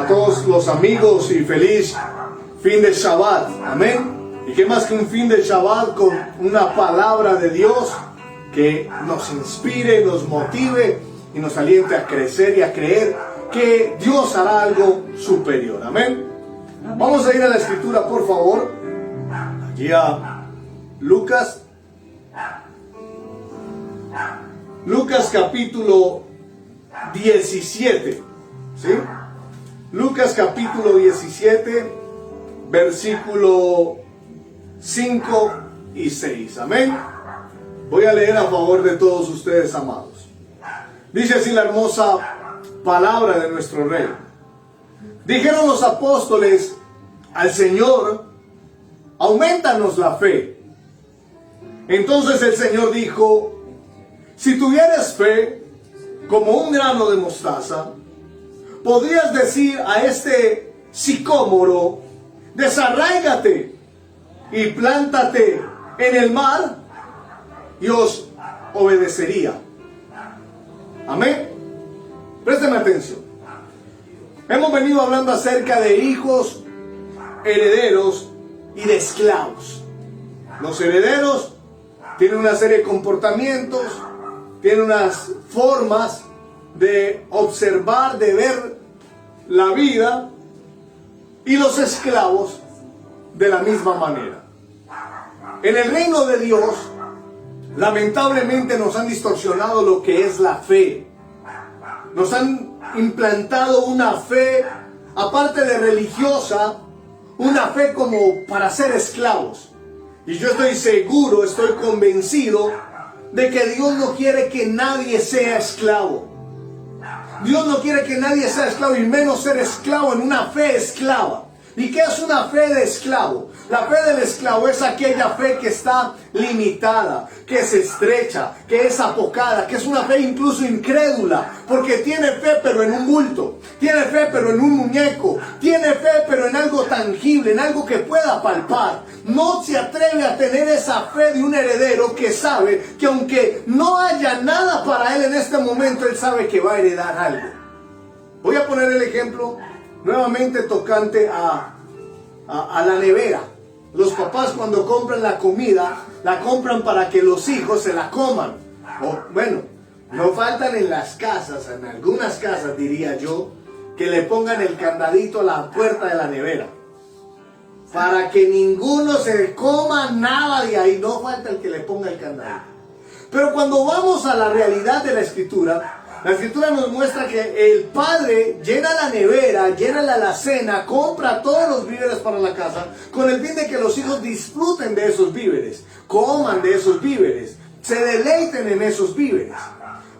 a todos los amigos y feliz fin de Shabbat. Amén. Y qué más que un fin de Shabbat con una palabra de Dios que nos inspire, nos motive y nos aliente a crecer y a creer que Dios hará algo superior. Amén. Vamos a ir a la escritura, por favor. Aquí a Lucas. Lucas capítulo 17. ¿Sí? Lucas capítulo 17, versículo 5 y 6. Amén. Voy a leer a favor de todos ustedes, amados. Dice así la hermosa palabra de nuestro Rey. Dijeron los apóstoles al Señor: aumentanos la fe. Entonces el Señor dijo: si tuvieras fe como un grano de mostaza, podrías decir a este sicómoro: desarráigate y plántate en el mar, y os obedecería. Amén. Présteme atención. Hemos venido hablando acerca de hijos, herederos y de esclavos. Los herederos tienen una serie de comportamientos, tienen unas formas de observar, de ver la vida, y los esclavos de la misma manera. En el reino de Dios, lamentablemente nos han distorsionado lo que es la fe. Nos han implantado una fe, aparte de religiosa, una fe como para ser esclavos. Y yo estoy seguro, estoy convencido de que Dios no quiere que nadie sea esclavo. Dios no quiere que nadie sea esclavo, y menos ser esclavo en una fe esclava. ¿Y qué es una fe de esclavo? La fe del esclavo es aquella fe que está limitada, que es estrecha, que es apocada, que es una fe incluso incrédula, porque tiene fe pero en un bulto, tiene fe pero en un muñeco, tiene fe pero en algo tangible, en algo que pueda palpar. No se atreve a tener esa fe de un heredero que sabe que aunque no haya nada para él en este momento, él sabe que va a heredar algo. Voy a poner el ejemplo nuevamente tocante a la nevera. Los papás, cuando compran la comida, la compran para que los hijos se la coman. O bueno, no faltan en las casas, en algunas casas diría yo, que le pongan el candadito a la puerta de la nevera, para que ninguno se coma nada de ahí. No falta el que le ponga el candadito. Pero cuando vamos a la realidad de la Escritura nos muestra que el padre llena la nevera, llena la alacena, compra todos los víveres para la casa, con el fin de que los hijos disfruten de esos víveres, coman de esos víveres, se deleiten en esos víveres.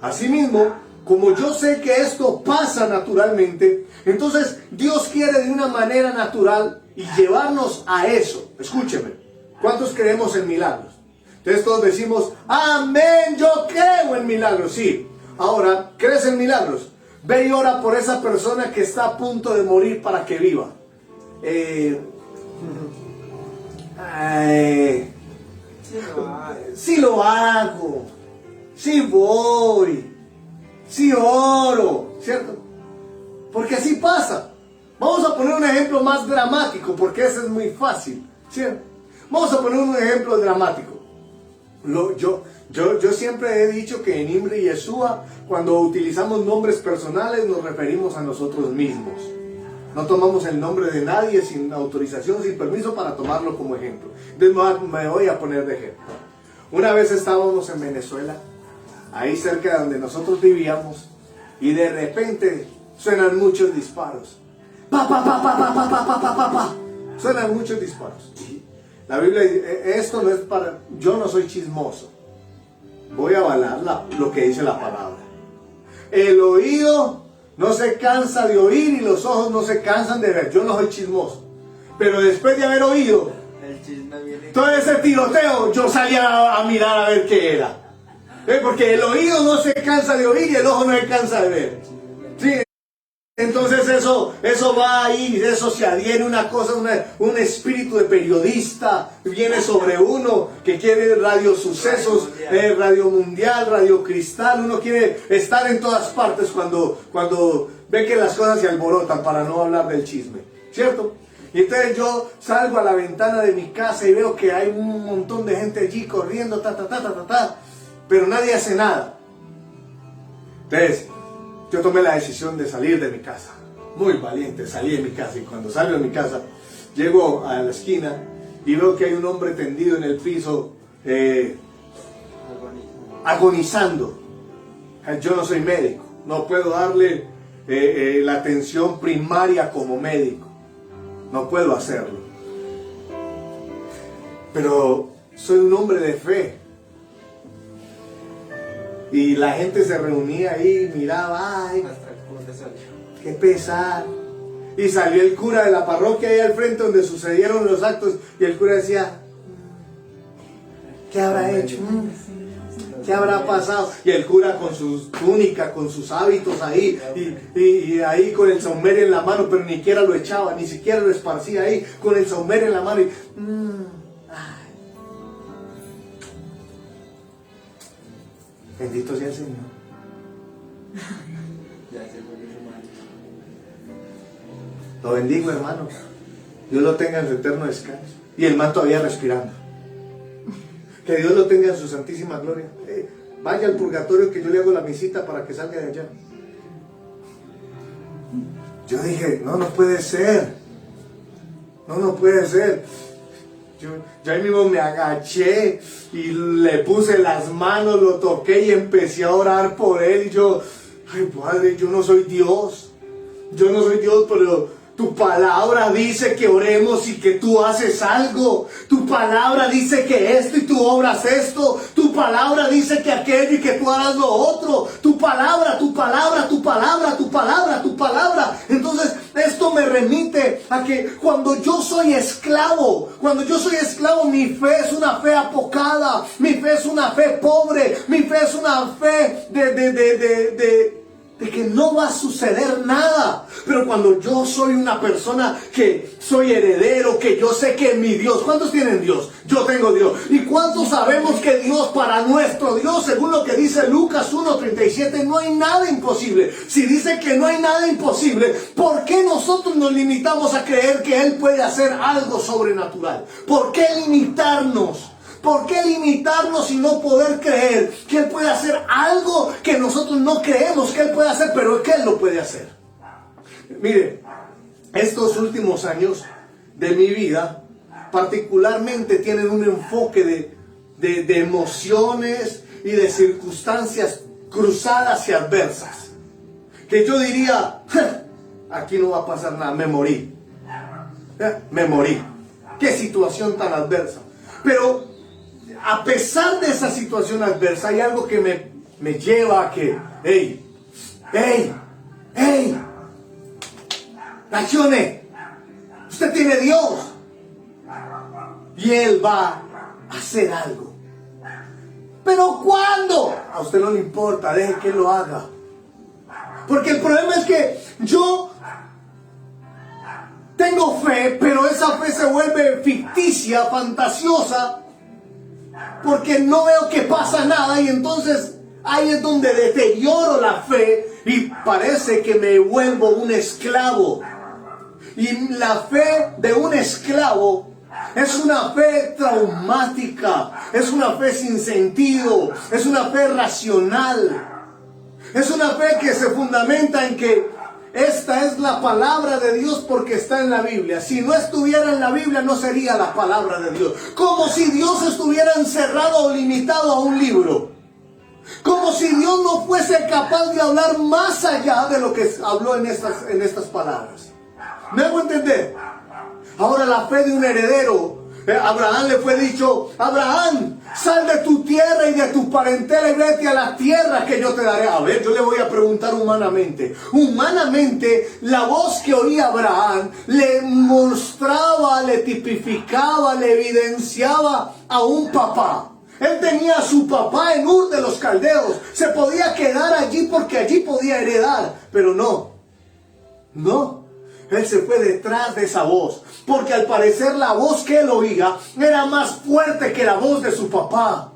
Asimismo, como yo sé que esto pasa naturalmente, entonces Dios quiere de una manera natural y llevarnos a eso. Escúcheme, ¿cuántos creemos en milagros? Entonces todos decimos: amén, yo creo en milagros. Sí. Ahora, ¿crees en milagros? Ve y ora por esa persona que está a punto de morir para que viva. Sí lo hago, sí voy, sí oro, ¿cierto? Porque así pasa. Vamos a poner un ejemplo más dramático, porque ese es muy fácil, ¿cierto? Vamos a poner un ejemplo dramático. Yo siempre he dicho que en Imre y Yeshua, cuando utilizamos nombres personales, nos referimos a nosotros mismos. No tomamos el nombre de nadie sin autorización, sin permiso, para tomarlo como ejemplo. Entonces me voy a poner de ejemplo. Una vez estábamos en Venezuela, ahí cerca de donde nosotros vivíamos, y de repente suenan muchos disparos. Pa, pa, pa, pa, pa, pa, pa, pa, pa, pa, pa. Suenan muchos disparos. La Biblia dice, esto no es para... Yo no soy chismoso. Voy a avalar lo que dice la palabra. El oído no se cansa de oír y los ojos no se cansan de ver. Yo no soy chismoso. Pero después de haber oído todo ese tiroteo, yo salía a mirar a ver qué era. Porque el oído no se cansa de oír y el ojo no se cansa de ver. ¿Sí? Entonces eso va ahí, eso se adhiere una cosa, un espíritu de periodista viene sobre uno que quiere Radio Sucesos, Radio Mundial, Radio Cristal. Uno quiere estar en todas partes cuando ve que las cosas se alborotan, para no hablar del chisme, ¿cierto? Y entonces yo salgo a la ventana de mi casa y veo que hay un montón de gente allí corriendo, pero nadie hace nada. Entonces, yo tomé la decisión de salir de mi casa. Muy valiente, salí de mi casa. Y cuando salgo de mi casa, llego a la esquina y veo que hay un hombre tendido en el piso, agonizando. Yo no soy médico, no puedo darle la atención primaria como médico. No puedo hacerlo. Pero soy un hombre de fe. Y la gente se reunía ahí, miraba, ay, qué pesar. Y salió el cura de la parroquia ahí al frente donde sucedieron los actos. Y el cura decía, ¿qué habrá hecho? ¿Qué habrá pasado? Y el cura con su túnica, con sus hábitos ahí, y ahí con el saumerio en la mano, pero ni siquiera lo echaba, ni siquiera lo esparcía ahí, con el saumerio en la mano. Bendito sea el Señor. Lo bendigo, hermano. Dios lo tenga en su eterno descanso. Y el man todavía respirando. Que Dios lo tenga en su santísima gloria. Vaya al purgatorio que yo le hago la visita para que salga de allá. Yo dije, no puede ser. No puede ser. Yo ahí mismo me agaché y le puse las manos, lo toqué y empecé a orar por él. Y yo, ay Padre, yo no soy Dios. Yo no soy Dios, pero tu palabra dice que oremos y que tú haces algo. Tu palabra dice que esto y tú obras esto. Tu palabra dice que aquello y que tú harás lo otro. Tu palabra, tu palabra, tu palabra, tu palabra, tu palabra. Entonces esto me remite a que cuando yo soy esclavo, mi fe es una fe apocada. Mi fe es una fe pobre. Mi fe es una fe de que no va a suceder nada. Pero cuando yo soy una persona que soy heredero, que yo sé que mi Dios, ¿cuántos tienen Dios? Yo tengo Dios. ¿Y cuántos sabemos que Dios, para nuestro Dios, según lo que dice Lucas 1:37, no hay nada imposible? Si dice que no hay nada imposible, ¿por qué nosotros nos limitamos a creer que Él puede hacer algo sobrenatural? ¿Por qué limitarnos? ¿Por qué limitarnos y no poder creer que Él puede hacer algo que nosotros no creemos que Él puede hacer, pero que Él lo puede hacer? Mire, estos últimos años de mi vida particularmente tienen un enfoque de emociones y de circunstancias cruzadas y adversas. Que yo diría, aquí no va a pasar nada, me morí. Me morí. Qué situación tan adversa. Pero a pesar de esa situación adversa, hay algo que me lleva a que, reaccione. Usted tiene Dios. Y Él va a hacer algo. ¿Pero cuándo? A usted no le importa, deje que Él lo haga. Porque el problema es que yo tengo fe, pero esa fe se vuelve ficticia, fantasiosa, porque no veo que pasa nada, y entonces ahí es donde deterioro la fe y parece que me vuelvo un esclavo. Y la fe de un esclavo es una fe traumática, es una fe sin sentido, es una fe racional, es una fe que se fundamenta en que esta es la palabra de Dios porque está en la Biblia. Si no estuviera en la Biblia, no sería la palabra de Dios. Como si Dios estuviera encerrado o limitado a un libro. Como si Dios no fuese capaz de hablar más allá de lo que habló en estas palabras. ¿Me hago entender? Ahora, la fe de un heredero. Abraham le fue dicho, Abraham, sal de tu tierra y de tu parentela y vete a la tierra que yo te daré. A ver, yo le voy a preguntar humanamente. Humanamente, la voz que oía Abraham le mostraba, le tipificaba, le evidenciaba a un papá. Él tenía a su papá en Ur de los Caldeos. Se podía quedar allí porque allí podía heredar. Pero no. Él se fue detrás de esa voz, porque al parecer la voz que él oía era más fuerte que la voz de su papá.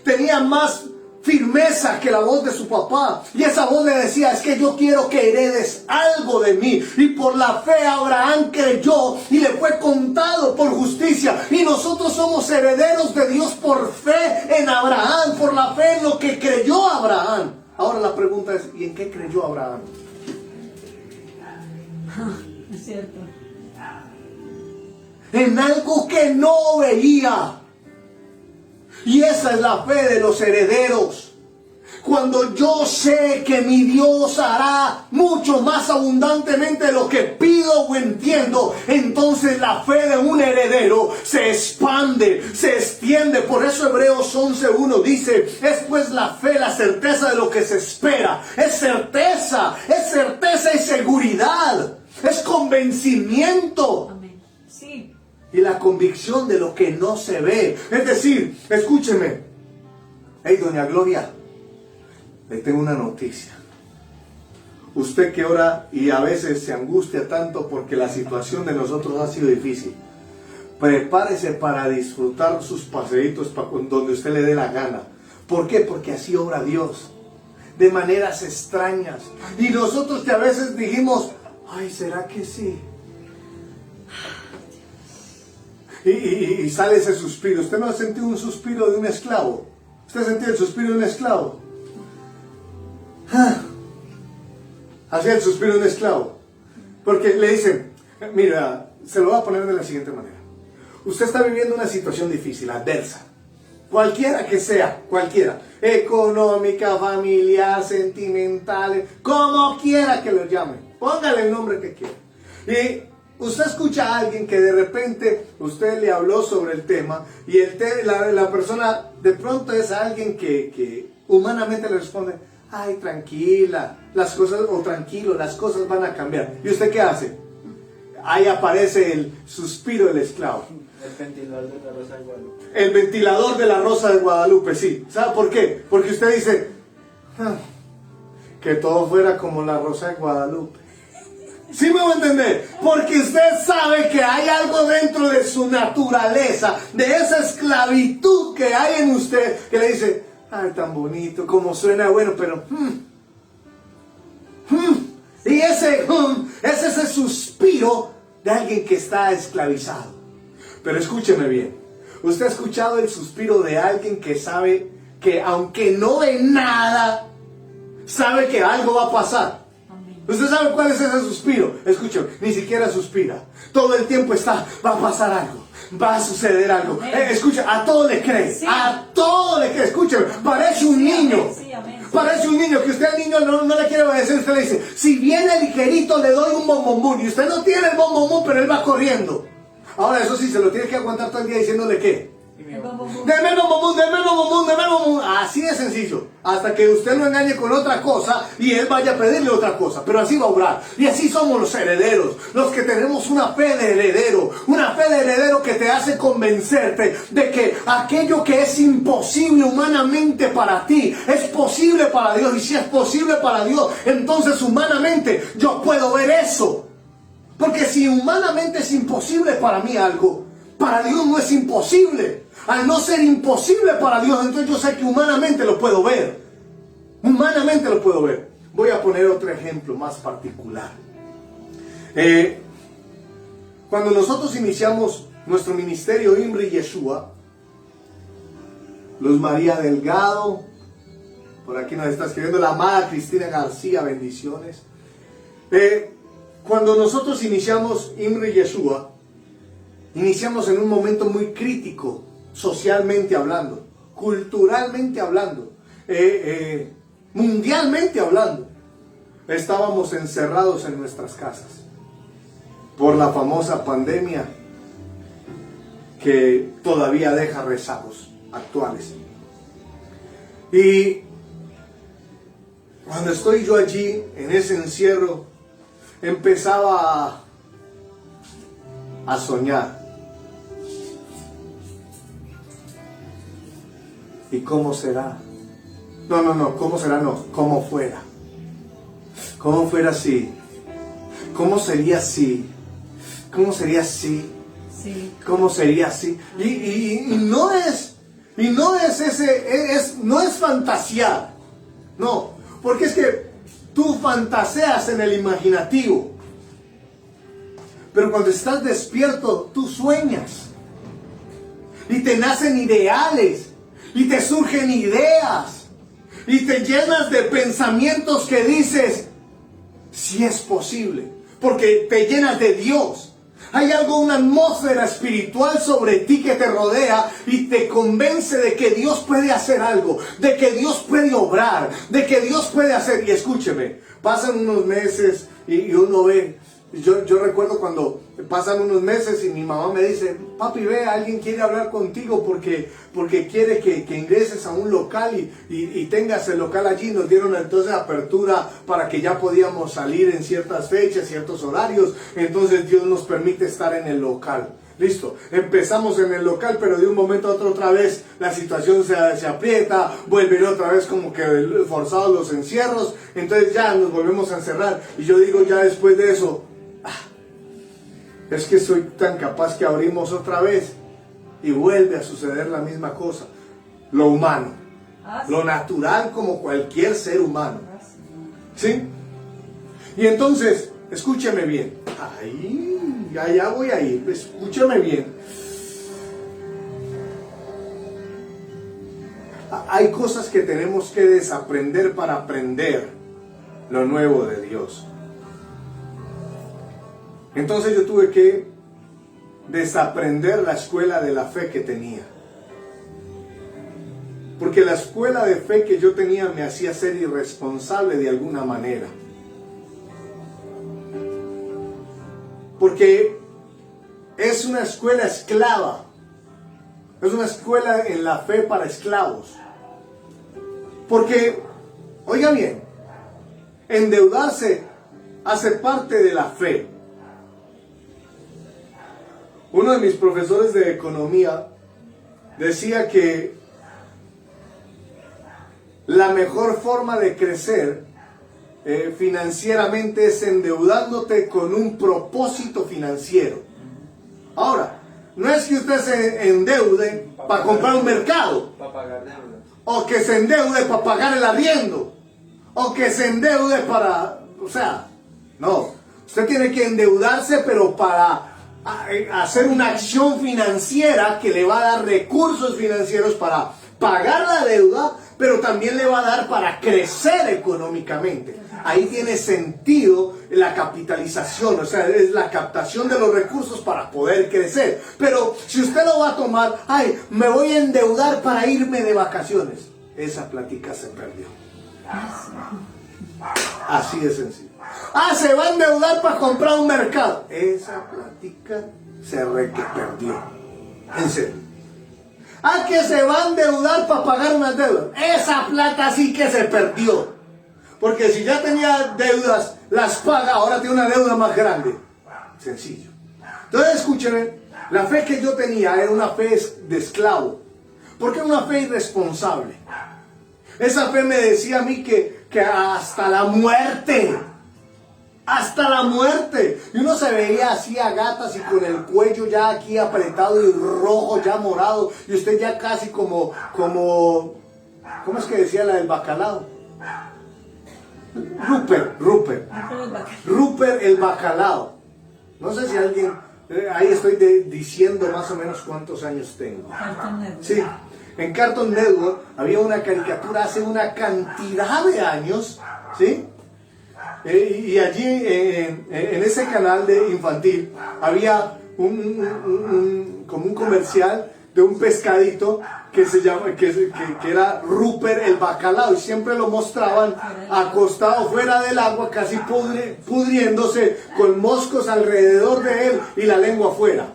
Tenía más firmeza que la voz de su papá. Y esa voz le decía, es que yo quiero que heredes algo de mí. Y por la fe Abraham creyó y le fue contado por justicia. Y nosotros somos herederos de Dios por fe en Abraham, por la fe en lo que creyó Abraham. Ahora la pregunta es, ¿y en qué creyó Abraham? Es cierto. En algo que no veía. Y esa es la fe de los herederos. Cuando yo sé que mi Dios hará mucho más abundantemente de lo que pido o entiendo, entonces la fe de un heredero se expande, se extiende. Por eso Hebreos 11:1 dice, es pues la fe, la certeza de lo que se espera. Es certeza y seguridad. Es convencimiento. Amén. Sí. Y la convicción de lo que no se ve. Es decir, escúcheme. Hey, doña Gloria, le tengo una noticia. Usted que ora y a veces se angustia tanto porque la situación de nosotros ha sido difícil. Prepárese para disfrutar sus paseitos donde usted le dé la gana. ¿Por qué? Porque así obra Dios. De maneras extrañas. Y nosotros que a veces dijimos, ay, ¿será que sí? Y sale ese suspiro. ¿Usted no ha sentido un suspiro de un esclavo? ¿Usted ha sentido el suspiro de un esclavo? Así el suspiro de un esclavo. Porque le dicen, mira, se lo voy a poner de la siguiente manera. Usted está viviendo una situación difícil, adversa. Cualquiera que sea, cualquiera. Económica, familiar, sentimental, como quiera que lo llame. Póngale el nombre que quiera. Y usted escucha a alguien que de repente usted le habló sobre el tema y la persona de pronto es alguien que humanamente le responde, ay, tranquila, las cosas, o tranquilo, las cosas van a cambiar. ¿Y usted qué hace? Ahí aparece el suspiro del esclavo. El ventilador de la Rosa de Guadalupe. El ventilador de la Rosa de Guadalupe, sí. ¿Sabe por qué? Porque usted dice, que todo fuera como la Rosa de Guadalupe. ¿Sí me va a entender? Porque usted sabe que hay algo dentro de su naturaleza, de esa esclavitud que hay en usted, que le dice, ay, tan bonito, como suena bueno, pero... Y ese es ese suspiro de alguien que está esclavizado. Pero escúcheme bien, usted ha escuchado el suspiro de alguien que sabe que aunque no ve nada, sabe que algo va a pasar. ¿Usted sabe cuál es ese suspiro? Escúcheme, ni siquiera suspira. Todo el tiempo está, va a pasar algo, va a suceder algo. Escucha, a todo le cree, sí. A todo le cree. Escúcheme, parece un niño. Parece un niño que usted al niño no le quiere obedecer. Usted le dice, si viene ligerito le doy un bombombún. Y usted no tiene el bombombún, pero él va corriendo. Ahora eso sí, se lo tiene que aguantar todo el día diciéndole ¿qué? Deme el bombón, deme el bombón, deme el bombón. Así de sencillo. Hasta que usted lo engañe con otra cosa y él vaya a pedirle otra cosa. Pero así va a obrar. Y así somos los herederos. Los que tenemos una fe de heredero. Una fe de heredero que te hace convencerte de que aquello que es imposible humanamente para ti es posible para Dios. Y si es posible para Dios, entonces humanamente yo puedo ver eso. Porque si humanamente es imposible para mí algo, para Dios no es imposible. Al no ser imposible para Dios, entonces yo sé que humanamente lo puedo ver. Humanamente lo puedo ver. Voy a poner otro ejemplo más particular. Cuando nosotros iniciamos nuestro ministerio IMRI Yeshua, Luz María Delgado, por aquí nos está escribiendo la amada Cristina García, bendiciones. Cuando nosotros iniciamos IMRI Yeshua, iniciamos en un momento muy crítico, socialmente hablando, culturalmente hablando, mundialmente hablando. Estábamos encerrados en nuestras casas por la famosa pandemia que todavía deja rezagos actuales. Y cuando estoy yo allí en ese encierro, empezaba a soñar. ¿Y cómo será? No, ¿cómo será? No, ¿cómo fuera? ¿Cómo fuera así? ¿Cómo sería así? ¿Cómo sería así? Sí. ¿Cómo sería así? Y no es Y no es no es fantasear. No, porque es que tú fantaseas en el imaginativo. Pero cuando estás despierto, tú sueñas. Y te nacen ideales. Y te surgen ideas. Y te llenas de pensamientos que dices, si es posible. Porque te llenas de Dios. Hay algo, una atmósfera espiritual sobre ti que te rodea y te convence de que Dios puede hacer algo, de que Dios puede obrar, de que Dios puede hacer. Y escúcheme, pasan unos meses y uno ve, yo recuerdo cuando pasan unos meses y mi mamá me dice, papi, ve, alguien quiere hablar contigo porque quiere que ingreses a un local y tengas el local allí. Nos dieron entonces apertura para que ya podíamos salir en ciertas fechas, ciertos horarios. Entonces Dios nos permite estar en el local. Listo, empezamos en el local, pero de un momento a otro otra vez la situación se aprieta, vuelven otra vez como que forzados los encierros, entonces ya nos volvemos a encerrar. Y yo digo ya después de eso, es que soy tan capaz que abrimos otra vez y vuelve a suceder la misma cosa. Lo humano, lo natural como cualquier ser humano. ¿Sí? Y entonces, escúcheme bien. Ya voy a ir, escúcheme bien. Hay cosas que tenemos que desaprender para aprender lo nuevo de Dios. Entonces yo tuve que desaprender la escuela de la fe que tenía. Porque la escuela de fe que yo tenía me hacía ser irresponsable de alguna manera. Porque es una escuela esclava. Es una escuela en la fe para esclavos. Porque, oiga bien, endeudarse hace parte de la fe. Uno de mis profesores de economía decía que la mejor forma de crecer financieramente es endeudándote con un propósito financiero. Ahora, no es que usted se endeude para comprar un mercado, Para pagar deudas. o que se endeude para pagar el arriendo, o que se endeude para, no, usted tiene que endeudarse pero para hacer una acción financiera que le va a dar recursos financieros para pagar la deuda, pero también le va a dar para crecer económicamente. Ahí tiene sentido la capitalización, es la captación de los recursos para poder crecer. Pero si usted lo va a tomar, me voy a endeudar para irme de vacaciones, esa plática se perdió. Así de sencillo. Se va a endeudar para comprar un mercado, esa plática se perdió. En serio. Que se va a endeudar para pagar unas deudas, esa plata sí que se perdió. Porque si ya tenía deudas, las paga, ahora tiene una deuda más grande. Sencillo. Entonces escúcheme, la fe que yo tenía era una fe de esclavo. Porque era una fe irresponsable. Esa fe me decía a mí que hasta la muerte. Hasta la muerte. Y uno se veía así a gatas y con el cuello ya aquí apretado y rojo, ya morado. Y usted ya casi como ¿cómo es que decía la del bacalao? Rupert el bacalao. No sé si alguien, ahí estoy diciendo más o menos cuántos años tengo. Sí, en Cartoon Network había una caricatura hace una cantidad de años, ¿sí? Y allí en ese canal de infantil había como un comercial de un pescadito que se llama que era Rupert el bacalao, y siempre lo mostraban acostado fuera del agua, casi pudriéndose, con moscos alrededor de él y la lengua afuera.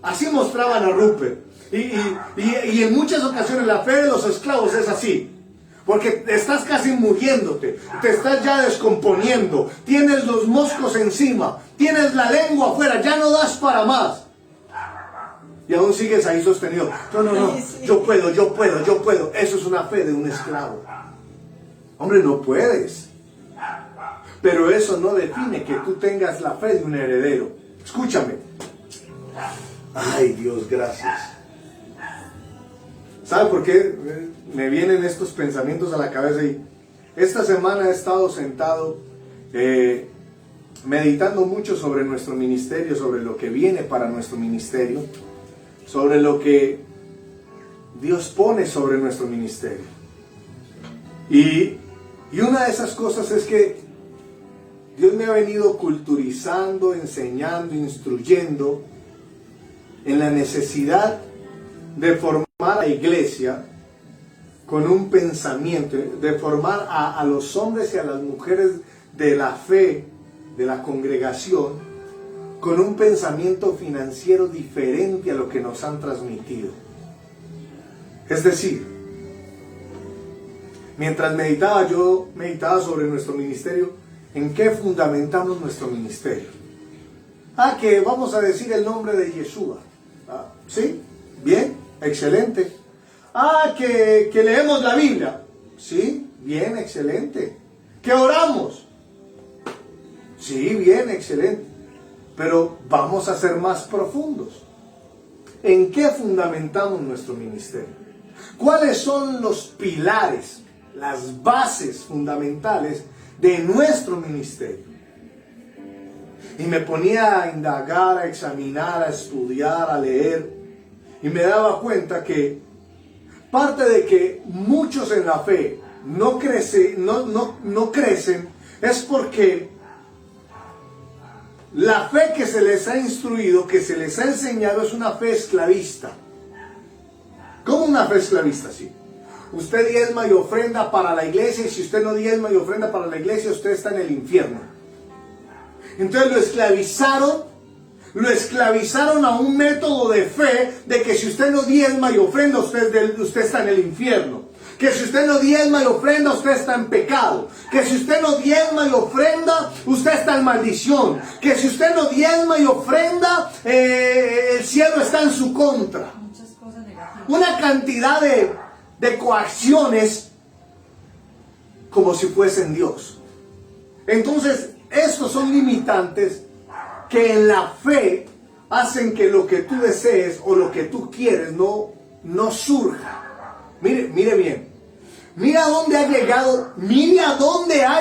Así mostraban a Rupert. Y en muchas ocasiones la fe de los esclavos es así. Porque estás casi muriéndote, te estás ya descomponiendo, tienes los moscos encima, tienes la lengua afuera, ya no das para más. Y aún sigues ahí sostenido. No, yo puedo. Eso es una fe de un esclavo. Hombre, no puedes. Pero eso no define que tú tengas la fe de un heredero. Escúchame. Ay, Dios, gracias. ¿Sabe por qué me vienen estos pensamientos a la cabeza? Y esta semana he estado sentado meditando mucho sobre nuestro ministerio, sobre lo que viene para nuestro ministerio, sobre lo que Dios pone sobre nuestro ministerio. Y una de esas cosas es que Dios me ha venido culturizando, enseñando, instruyendo en la necesidad de formar a la iglesia con un pensamiento, de formar a los hombres y a las mujeres de la fe, de la congregación, con un pensamiento financiero diferente a lo que nos han transmitido. Es decir, mientras yo meditaba sobre nuestro ministerio, ¿en qué fundamentamos nuestro ministerio? Que vamos a decir el nombre de Yeshua. ¿Sí? Bien, excelente. Que leemos la Biblia. Sí, bien, excelente. Que oramos. Sí, bien, excelente. Pero vamos a ser más profundos. ¿En qué fundamentamos nuestro ministerio? ¿Cuáles son los pilares, las bases fundamentales de nuestro ministerio? Y me ponía a indagar, a examinar, a estudiar, a leer, y me daba cuenta que parte de que muchos en la fe no crecen es porque la fe que se les ha instruido, que se les ha enseñado, es una fe esclavista. ¿Cómo una fe esclavista? Sí. Usted diezma y ofrenda para la iglesia, y si usted no diezma y ofrenda para la iglesia, usted está en el infierno. Entonces lo esclavizaron a un método de fe de que si usted no diezma y ofrenda, usted está en el infierno. Que si usted no diezma y ofrenda, usted está en pecado. Que si usted no diezma y ofrenda, usted está en maldición. Que si usted no diezma y ofrenda, el cielo está en su contra. Muchas cosas negativas. Una cantidad de coacciones como si fuesen Dios. Entonces, estos son limitantes que en la fe hacen que lo que tú desees o lo que tú quieres no surja. Mire bien. Mira dónde ha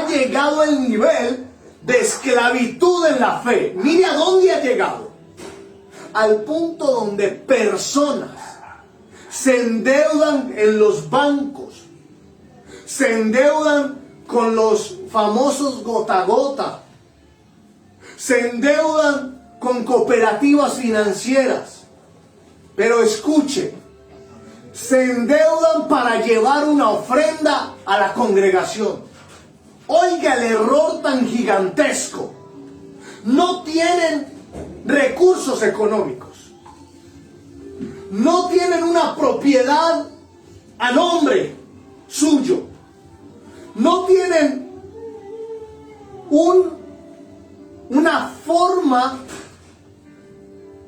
llegado el nivel de esclavitud en la fe. Mira dónde ha llegado. Al punto donde personas se endeudan en los bancos, se endeudan con los famosos gota a gota, se endeudan con cooperativas financieras. Pero escuche, se endeudan para llevar una ofrenda a la congregación. Oiga el error tan gigantesco. No tienen recursos económicos. No tienen una propiedad a nombre suyo. No tienen una forma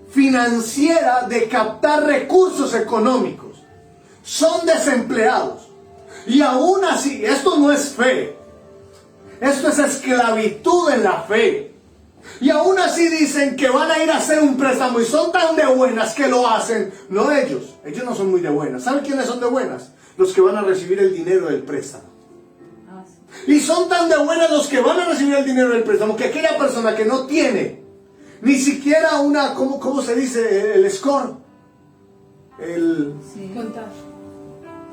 financiera de captar recursos económicos. Son desempleados. Y aún así, esto no es fe. Esto es esclavitud en la fe. Y aún así dicen que van a ir a hacer un préstamo y son tan de buenas que lo hacen. No ellos no son muy de buenas. ¿Saben quiénes son de buenas? Los que van a recibir el dinero del préstamo. Y son tan de buenas los que van a recibir el dinero del préstamo que aquella persona que no tiene ni siquiera una, ¿cómo se dice? El score.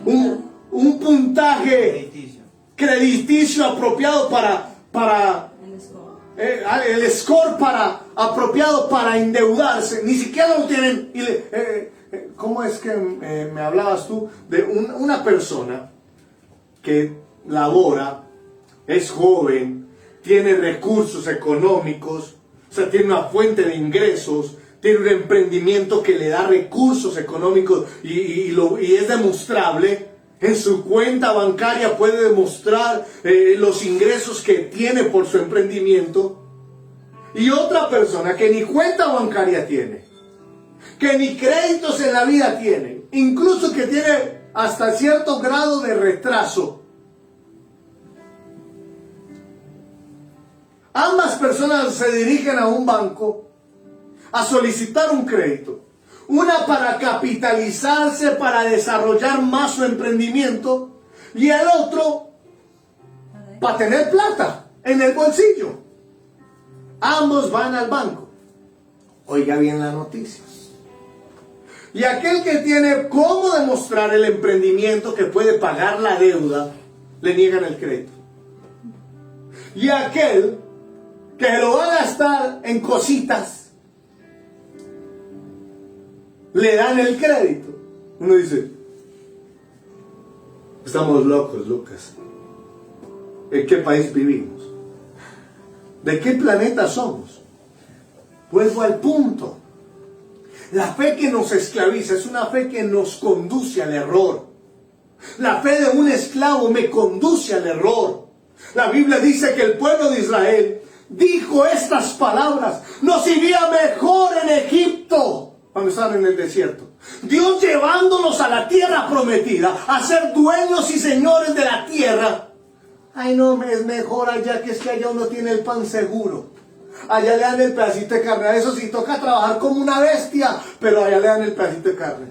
Un puntaje crediticio apropiado para el score apropiado para endeudarse, ni siquiera lo tienen. ¿Cómo es que me hablabas tú de una persona que labora, es joven, tiene recursos económicos, o sea, tiene una fuente de ingresos, tiene un emprendimiento que le da recursos económicos y es demostrable? En su cuenta bancaria puede demostrar los ingresos que tiene por su emprendimiento. Y otra persona que ni cuenta bancaria tiene, que ni créditos en la vida tiene, incluso que tiene hasta cierto grado de retraso. Ambas personas se dirigen a un banco a solicitar un crédito. Una para capitalizarse, para desarrollar más su emprendimiento, y el otro para tener plata en el bolsillo. Ambos van al banco. Oiga bien la noticia. Y aquel que tiene cómo demostrar el emprendimiento, que puede pagar la deuda, le niegan el crédito. Y aquel que lo va a gastar en cositas, le dan el crédito. Uno dice, estamos locos, Lucas. ¿En qué país vivimos? ¿De qué planeta somos? Vuelvo al punto. La fe que nos esclaviza es una fe que nos conduce al error. La fe de un esclavo me conduce al error. La Biblia dice que el pueblo de Israel dijo estas palabras: nos iría mejor en Egipto, cuando estaban en el desierto. Dios llevándonos a la tierra prometida, a ser dueños y señores de la tierra. Ay, no, es mejor allá, que es que allá uno tiene el pan seguro. Allá le dan el pedacito de carne. A eso sí toca trabajar como una bestia, pero allá le dan el pedacito de carne.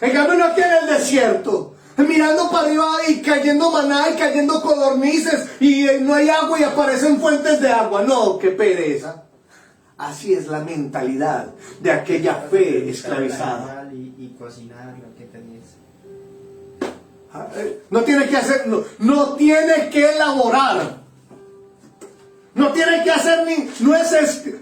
En cambio, no aquí en el desierto, mirando para arriba y cayendo maná y cayendo codornices, y no hay agua y aparecen fuentes de agua. No, qué pereza. Así es la mentalidad de aquella fe esclavizada. Y cocinar lo que tenías. No tiene que hacer, no tiene que elaborar. No tiene que hacer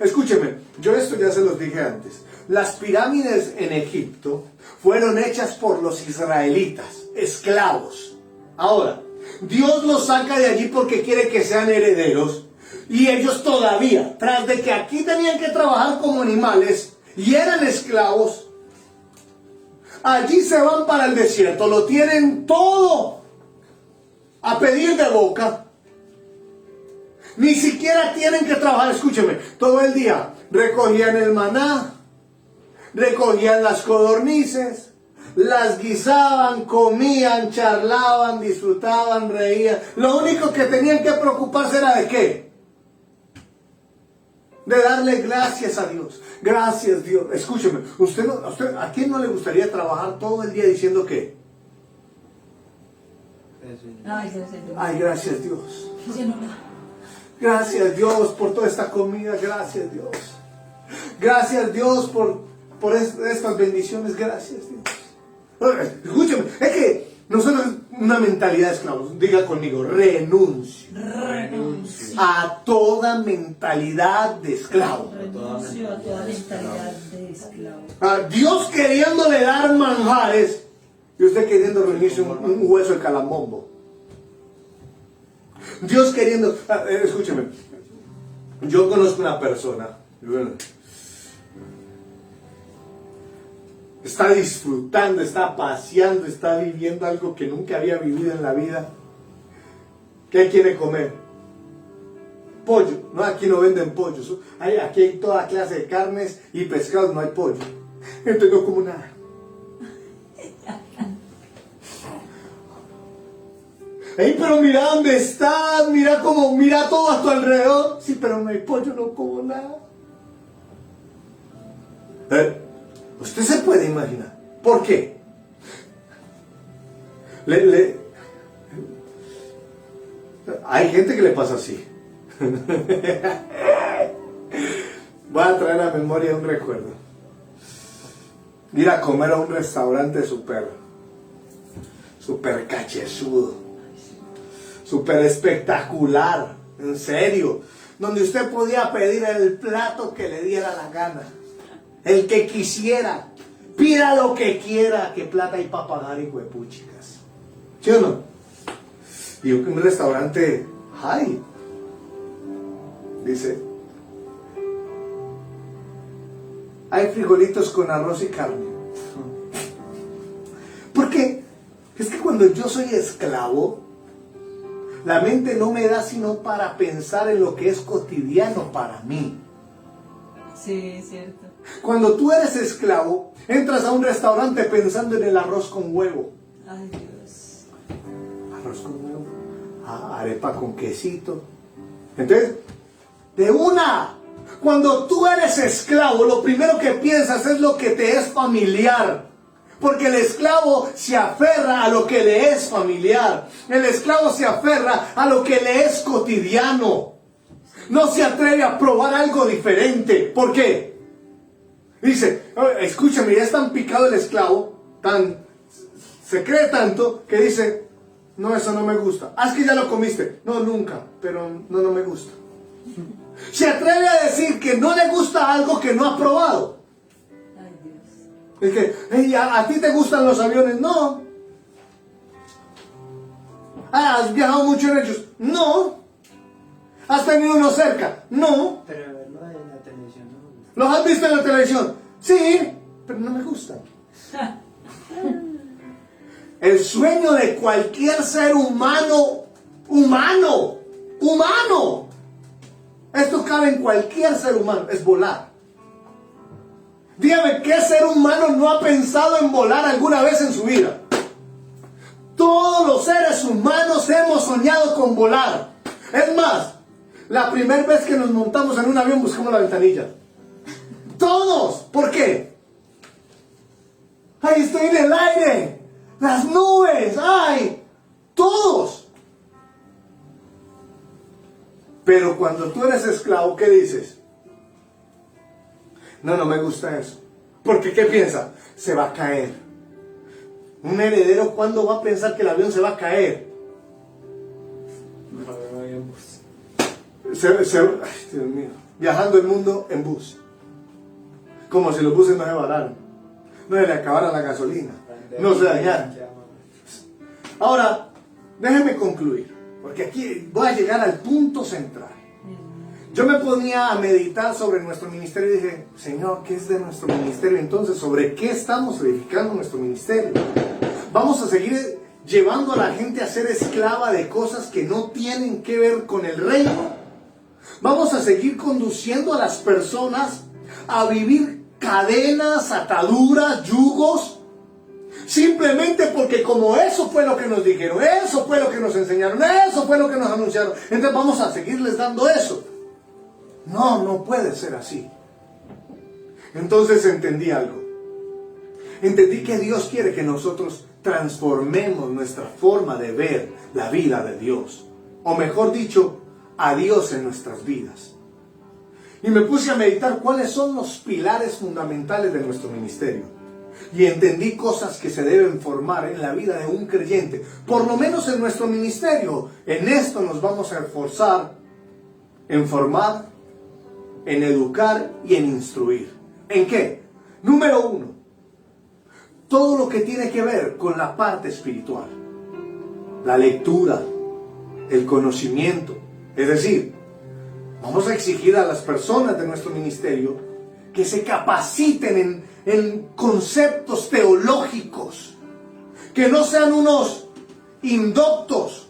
escúcheme, yo esto ya se los dije antes. Las pirámides en Egipto fueron hechas por los israelitas, esclavos. Ahora, Dios los saca de allí porque quiere que sean herederos. Y ellos todavía, tras de que aquí tenían que trabajar como animales y eran esclavos, allí se van para el desierto, lo tienen todo a pedir de boca. Ni siquiera tienen que trabajar, escúcheme, todo el día recogían el maná, recogían las codornices, las guisaban, comían, charlaban, disfrutaban, reían. Lo único que tenían que preocuparse era de ¿qué? De darle gracias a Dios. Gracias, Dios. Escúcheme, ¿a quién no le gustaría trabajar todo el día diciendo qué? Ay, gracias, Dios. Gracias, Dios, por toda esta comida. Gracias, Dios. Gracias, Dios, por estas bendiciones. Gracias, Dios. Escúcheme, es que no solo es una mentalidad de esclavos. Diga conmigo, renuncio. A toda mentalidad de esclavo. Renuncio a toda mentalidad de esclavo. A Dios queriéndole dar manjares y usted queriendo reunirse un hueso de calambombo. Dios queriendo... escúcheme, yo conozco una persona, está disfrutando, está paseando, está viviendo algo que nunca había vivido en la vida. ¿Qué quiere comer? Pollo. No, aquí no venden pollos. Aquí hay toda clase de carnes y pescados, no hay pollo. Entonces no como nada. Ey, pero mira dónde estás, mira todo a tu alrededor. Sí, pero no hay pollo, no como nada. Usted se puede imaginar. ¿Por qué? Hay gente que le pasa así. Voy a traer a memoria un recuerdo. Ir a comer a un restaurante súper cachezudo, súper espectacular, en serio, donde usted podía pedir el plato que le diera la gana, el que quisiera, pida lo que quiera, que plata hay para pagar, hijo de puchicas. ¿Sí o no? Y un restaurante high dice: hay frijolitos con arroz y carne. Porque es que cuando yo soy esclavo, la mente no me da sino para pensar en lo que es cotidiano para mí. Sí, es cierto. Cuando tú eres esclavo, entras a un restaurante pensando en el arroz con huevo. Ay, Dios. Arroz con huevo, arepa con quesito. Entonces, de una, Cuando tú eres esclavo, lo primero que piensas es lo que te es familiar. Porque el esclavo se aferra a lo que le es familiar. El esclavo se aferra a lo que le es cotidiano. No se atreve a probar algo diferente. ¿Por qué? Dice, escúchame, ya es tan picado el esclavo, se cree tanto que dice, no, eso no me gusta. Es que ya lo comiste. No, nunca, pero no me gusta. Se atreve a decir que no le gusta algo que no ha probado. Ay, Dios. Es que, hey, ¿a ti te gustan los aviones? No. ¿Has viajado mucho en ellos? No. ¿Has tenido uno cerca? No. Pero verlo en la televisión no me gusta. ¿Los has visto en la televisión? Sí, pero no me gustan. El sueño de cualquier ser humano, esto cabe en cualquier ser humano, es volar. Dígame, ¿qué ser humano no ha pensado en volar alguna vez en su vida? Todos los seres humanos hemos soñado con volar. Es más, la primera vez que nos montamos en un avión buscamos la ventanilla. Todos. ¿Por qué? ¡Ay, estoy en el aire! ¡Las nubes! ¡Ay! Todos. Pero cuando tú eres esclavo, ¿qué dices? No me gusta eso. Porque ¿qué piensa? Se va a caer. Un heredero, ¿cuándo va a pensar que el avión se va a caer? No había bus. Ay, Dios mío. Viajando el mundo en bus. Como si los buses no se vararan. No se le acabara la gasolina. No se dañaran. Ahora, déjenme concluir. Porque aquí voy a llegar al punto central. Yo me ponía a meditar sobre nuestro ministerio y dije, Señor, ¿qué es de nuestro ministerio? Entonces, ¿sobre qué estamos edificando nuestro ministerio? Vamos a seguir llevando a la gente a ser esclava de cosas que no tienen que ver con el reino. Vamos a seguir conduciendo a las personas a vivir cadenas, ataduras, yugos, simplemente porque como eso fue lo que nos dijeron, eso fue lo que nos enseñaron, eso fue lo que nos anunciaron, entonces vamos a seguirles dando eso. No puede ser así. Entonces entendí algo. Entendí que Dios quiere que nosotros transformemos nuestra forma de ver la vida de Dios. O mejor dicho, a Dios en nuestras vidas. Y me puse a meditar cuáles son los pilares fundamentales de nuestro ministerio. Y entendí cosas que se deben formar en la vida de un creyente. Por lo menos en nuestro ministerio. En esto nos vamos a esforzar en formar, en educar y en instruir. ¿En qué? Número 1. Todo lo que tiene que ver con la parte espiritual. La lectura, el conocimiento. Es decir, vamos a exigir a las personas de nuestro ministerio que se capaciten en conceptos teológicos. Que no sean unos indoctos,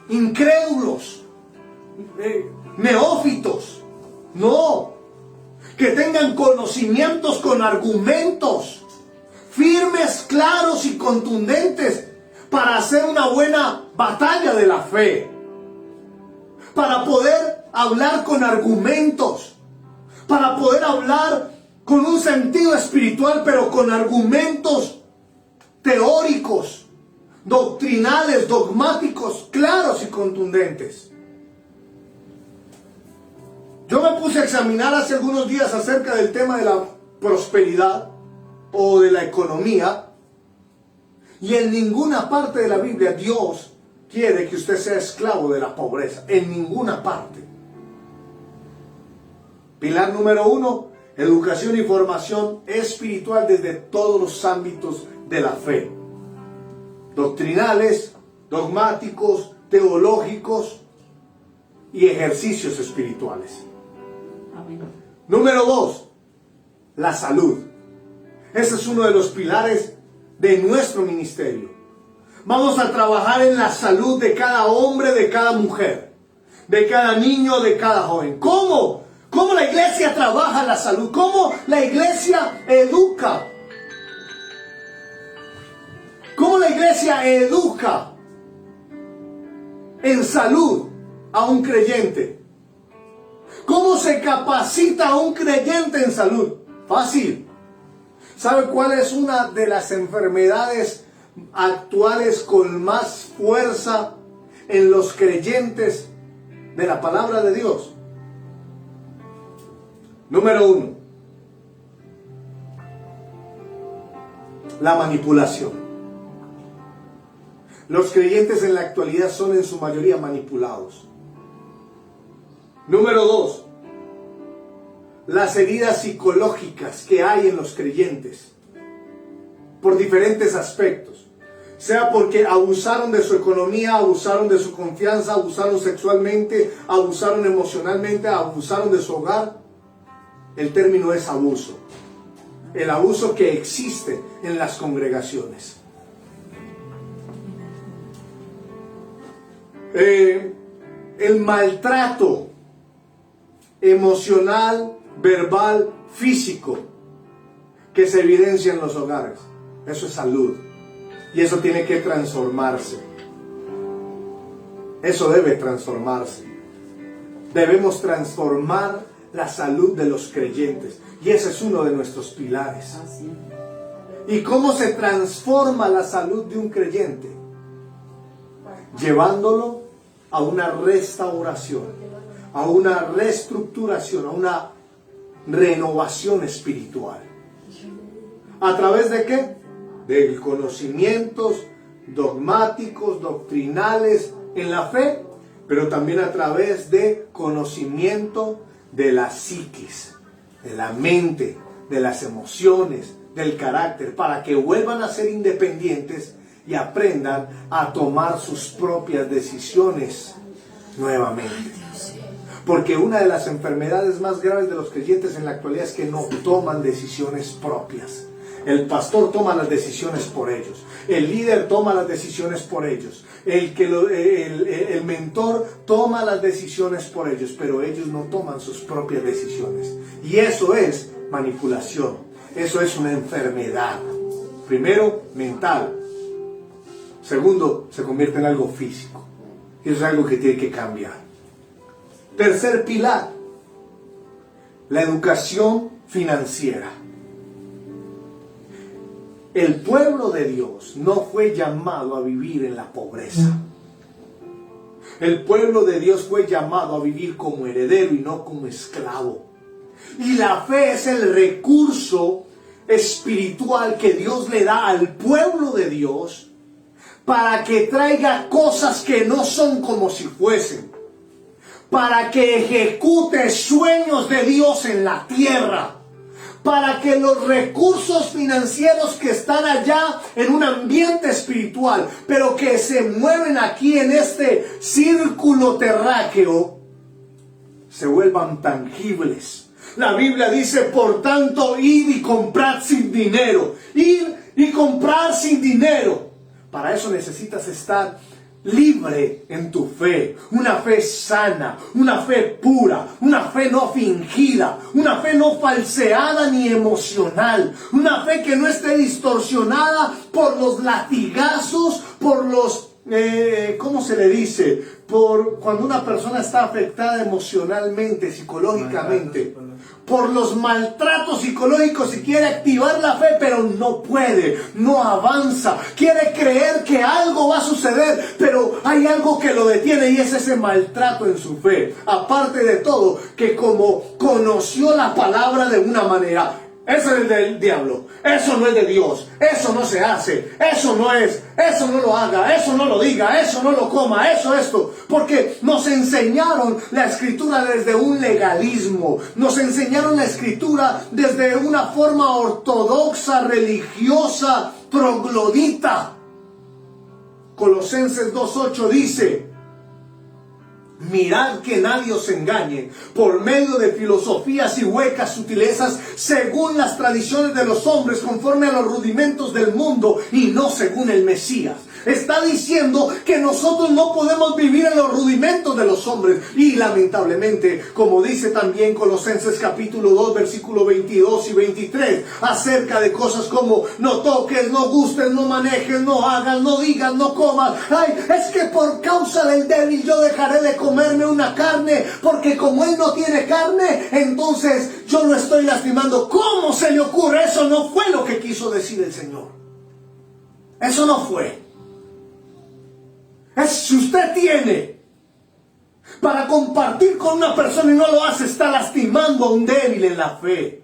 incrédulos, neófitos. No, que tengan conocimientos con argumentos firmes, claros y contundentes para hacer una buena batalla de la fe, para poder hablar con argumentos, para poder hablar con un sentido espiritual, pero con argumentos teóricos, doctrinales, dogmáticos, claros y contundentes. Yo me puse a examinar hace algunos días acerca del tema de la prosperidad o de la economía, y en ninguna parte de la Biblia Dios quiere que usted sea esclavo de la pobreza, en ninguna parte. Pilar número 1, educación y formación espiritual desde todos los ámbitos de la fe. Doctrinales, dogmáticos, teológicos y ejercicios espirituales. Amén. Número 2, la salud. Ese es uno de los pilares de nuestro ministerio. Vamos a trabajar en la salud de cada hombre, de cada mujer, de cada niño, de cada joven. ¿Cómo? ¿Cómo la iglesia trabaja la salud? ¿Cómo la iglesia educa? ¿Cómo la iglesia educa en salud a un creyente? ¿Cómo se capacita a un creyente en salud? Fácil. ¿Sabe cuál es una de las enfermedades actuales con más fuerza en los creyentes de la palabra de Dios? Número 1. La manipulación. Los creyentes en la actualidad son en su mayoría manipulados. Número 2. Las heridas psicológicas que hay en los creyentes por diferentes aspectos. Sea porque abusaron de su economía, abusaron de su confianza, abusaron sexualmente, abusaron emocionalmente, abusaron de su hogar. El término es abuso. El abuso que existe en las congregaciones. El maltrato emocional, verbal, físico que se evidencia en los hogares. Eso es salud. Y eso tiene que transformarse. Eso debe transformarse. Debemos transformar la salud de los creyentes. Y ese es uno de nuestros pilares. ¿Y cómo se transforma la salud de un creyente? Llevándolo a una restauración, a una reestructuración, a una renovación espiritual. ¿A través de qué? De conocimientos dogmáticos, doctrinales en la fe, pero también a través de conocimiento de la psiquis, de la mente, de las emociones, del carácter, para que vuelvan a ser independientes y aprendan a tomar sus propias decisiones nuevamente. Porque una de las enfermedades más graves de los creyentes en la actualidad es que no toman decisiones propias. El pastor toma las decisiones por ellos. El líder toma las decisiones por ellos. El mentor toma las decisiones por ellos, pero ellos no toman sus propias decisiones. Y eso es manipulación. Eso es una enfermedad. Primero, mental. Segundo, se convierte en algo físico. Y eso es algo que tiene que cambiar. Tercer pilar, la educación financiera. El pueblo de Dios no fue llamado a vivir en la pobreza. El pueblo de Dios fue llamado a vivir como heredero y no como esclavo. Y la fe es el recurso espiritual que Dios le da al pueblo de Dios para que traiga cosas que no son como si fuesen. Para que ejecute sueños de Dios en la tierra. Para que los recursos financieros que están allá en un ambiente espiritual, pero que se mueven aquí en este círculo terráqueo, se vuelvan tangibles. La Biblia dice, por tanto, id y comprad sin dinero. Ir y comprar sin dinero. Para eso necesitas estar libre en tu fe, una fe sana, una fe pura, una fe no fingida, una fe no falseada ni emocional, una fe que no esté distorsionada por los latigazos, por los, ¿cómo se le dice? Por cuando una persona está afectada emocionalmente, psicológicamente, por los maltratos psicológicos y quiere activar la fe, pero no puede, no avanza, quiere creer que algo va a suceder, pero hay algo que lo detiene y es ese maltrato en su fe. Aparte de todo, que como conoció la palabra de una manera, eso es del diablo, eso no es de Dios, eso no se hace, eso no es, eso no lo haga, eso no lo diga, eso no lo coma, eso esto, porque nos enseñaron la escritura desde un legalismo, nos enseñaron la escritura desde una forma ortodoxa, religiosa, troglodita. Colosenses 2:8 dice, mirad que nadie os engañe por medio de filosofías y huecas sutilezas según las tradiciones de los hombres, conforme a los rudimentos del mundo y no según el Mesías. está diciendo que nosotros no podemos vivir en los rudimentos de los hombres. Y lamentablemente, como dice también Colosenses capítulo 2, versículo 22 y 23, acerca de cosas como no toques, no gustes, no manejes, no hagas, no digas, no comas. Ay, es que por causa del débil yo dejaré de comerme una carne, porque como él no tiene carne, entonces yo lo estoy lastimando. ¿Cómo se le ocurre? Eso no fue lo que quiso decir el Señor. Eso no fue. Si usted tiene para compartir con una persona y no lo hace, está lastimando a un débil en la fe.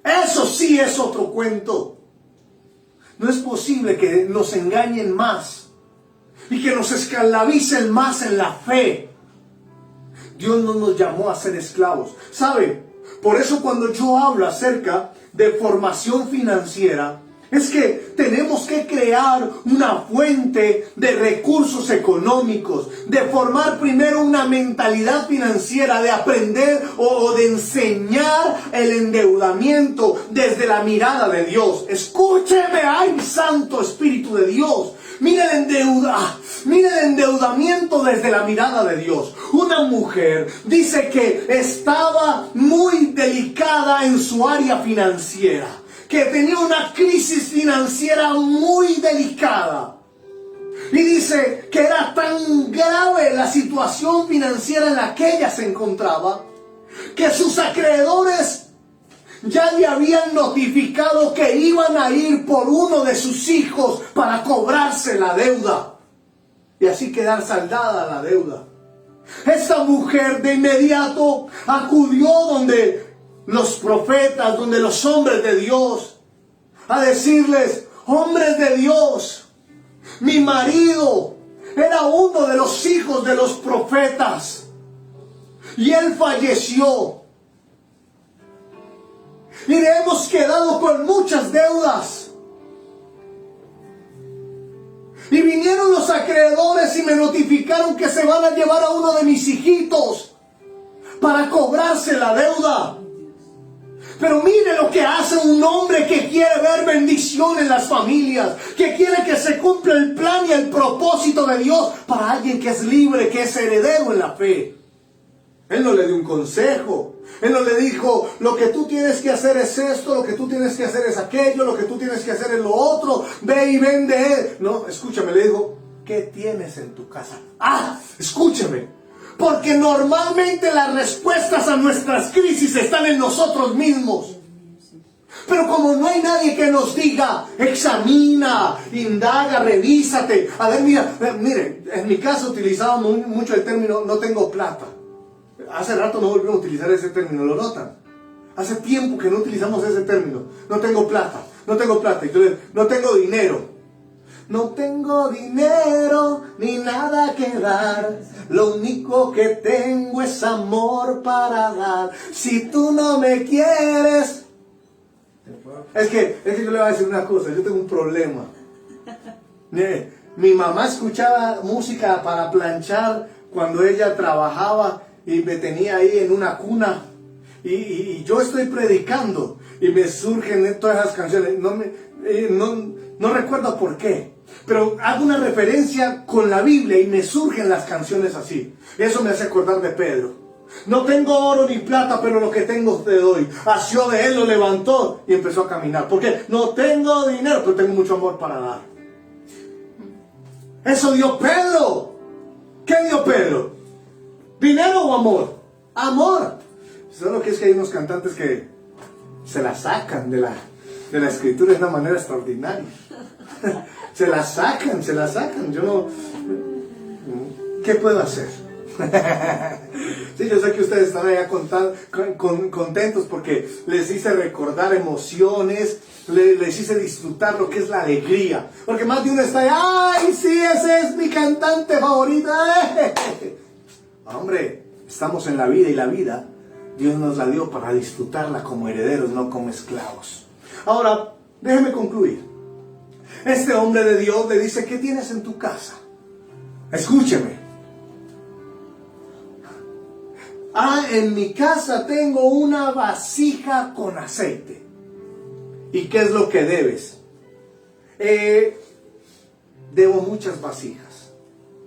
Eso sí es otro cuento. No es posible que nos engañen más y que nos esclavicen más en la fe. Dios no nos llamó a ser esclavos. ¿Sabe? Por eso cuando yo hablo acerca de formación financiera, es que tenemos que crear una fuente de recursos económicos, de formar primero una mentalidad financiera, de aprender o de enseñar el endeudamiento desde la mirada de Dios. Escúcheme, ay, Santo Espíritu de Dios. Mire el endeudamiento desde la mirada de Dios. Una mujer dice que estaba muy delicada en su área financiera, que tenía una crisis financiera muy delicada. Y dice que era tan grave la situación financiera en la que ella se encontraba, que sus acreedores ya le habían notificado que iban a ir por uno de sus hijos para cobrarse la deuda y así quedar saldada la deuda. Esta mujer de inmediato acudió donde los profetas, donde los hombres de Dios, a decirles: hombres de Dios, mi marido era uno de los hijos de los profetas y él falleció. Y le hemos quedado con muchas deudas. Y vinieron los acreedores y me notificaron que se van a llevar a uno de mis hijitos para cobrarse la deuda. Pero mire lo que hace un hombre que quiere ver bendición en las familias, que quiere que se cumpla el plan y el propósito de Dios para alguien que es libre, que es heredero en la fe. Él no le dio un consejo. Él no le dijo: lo que tú tienes que hacer es esto, lo que tú tienes que hacer es aquello, lo que tú tienes que hacer es lo otro, ve y vende. No, escúchame, le dijo: ¿qué tienes en tu casa? Escúchame, porque normalmente las respuestas a nuestras crisis están en nosotros mismos. Pero como no hay nadie que nos diga: examina, indaga, revísate. A ver, mire, en mi caso utilizábamos mucho el término no tengo plata. Hace rato no volvimos a utilizar ese término, ¿lo notan? Hace tiempo que no utilizamos ese término. No tengo plata, no tengo plata. Entonces, no tengo dinero. No tengo dinero ni nada que dar. Lo único que tengo es amor para dar. Si tú no me quieres... Es que yo le voy a decir una cosa. Yo tengo un problema. Mi mamá escuchaba música para planchar cuando ella trabajaba y me tenía ahí en una cuna. Y yo estoy predicando y me surgen todas esas canciones. No recuerdo por qué, pero hago una referencia con la Biblia y me surgen las canciones así. Eso me hace acordar de Pedro. No tengo oro ni plata, pero lo que tengo te doy. Asió de él, lo levantó y empezó a caminar. Porque no tengo dinero, pero tengo mucho amor para dar. Eso dio Pedro. ¿Qué dio Pedro? ¿Dinero o amor? Amor. Solo que es que hay unos cantantes que se la sacan de la escritura de una manera extraordinaria. Se la sacan. Yo no... ¿Qué puedo hacer? Sí, yo sé que ustedes están allá contentos porque les hice recordar emociones, les hice disfrutar lo que es la alegría. Porque más de uno está ahí: ¡ay, sí, ese es mi cantante favorita! Hombre, estamos en la vida y la vida Dios nos la dio para disfrutarla como herederos, no como esclavos. Ahora, déjeme concluir. Este hombre de Dios le dice: ¿qué tienes en tu casa? Escúcheme. En mi casa tengo una vasija con aceite. ¿Y qué es lo que debes? debo muchas vasijas.